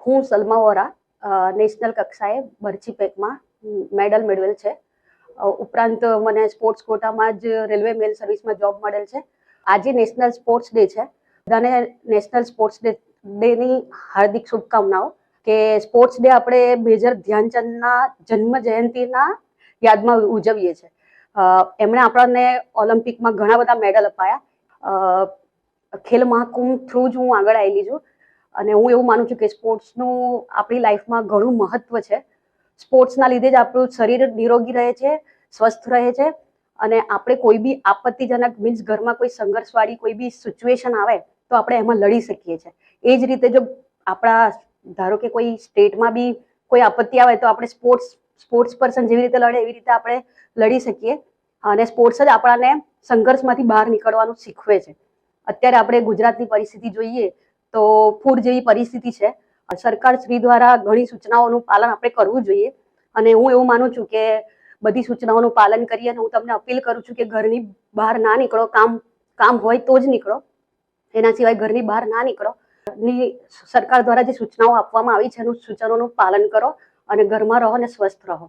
હું સલમા વોરા નેશનલ કક્ષાએ બરછી પેકમાં મેડલ મેળવેલ છે. ઉપરાંત મને સ્પોર્ટ્સ કોટામાં જ રેલવે મેલ સર્વિસમાં જોબ મળેલ છે. આજે નેશનલ સ્પોર્ટ્સ ડે છે. બધાને નેશનલ સ્પોર્ટ્સ ડેની હાર્દિક શુભકામનાઓ. કે સ્પોર્ટ્સ ડે આપણે મેજર ધ્યાનચંદના જન્મ જયંતિના યાદમાં ઉજવીએ છીએ. એમણે આપણને ઓલિમ્પિકમાં ઘણા બધા મેડલ અપાયા. ખેલ મહાકુંભ થ્રુ જ હું આગળ આવેલી છું અને હું એવું માનું છું કે સ્પોર્ટ્સનું આપણી લાઈફમાં ઘણું મહત્વ છે. સ્પોર્ટ્સના લીધે જ આપણું શરીર નિરોગી રહે છે, સ્વસ્થ રહે છે અને આપણે કોઈ બી આપત્તિજનક મીન્સ ઘરમાં કોઈ સંઘર્ષવાળી કોઈ બી સિચ્યુએશન આવે તો આપણે એમાં લડી શકીએ છીએ. એ જ રીતે જો આપણા ધારો કે કોઈ સ્ટેટમાં બી કોઈ આપત્તિ આવે તો આપણે સ્પોર્ટ્સ પર્સન જેવી રીતે લડે એવી રીતે આપણે લડી શકીએ અને સ્પોર્ટ્સ જ આપણાને સંઘર્ષમાંથી બહાર નીકળવાનું શીખવે છે. અત્યારે આપણે ગુજરાતની પરિસ્થિતિ જોઈએ તો પૂર જેવી પરિસ્થિતિ છે. સરકાર શ્રી દ્વારા ઘણી સૂચનાઓનું પાલન આપણે કરવું જોઈએ અને હું એવું માનું છું કે બધી સૂચનાઓનું પાલન કરીએ અને હું તમને અપીલ કરું છું કે ઘરની બહાર ના નીકળો. કામ હોય તો જ નીકળો, એના સિવાય ઘરની બહાર ના નીકળો. સરકાર દ્વારા જે સૂચનાઓ આપવામાં આવી છે એનું સૂચનોનું પાલન કરો અને ઘરમાં રહો અને સ્વસ્થ રહો.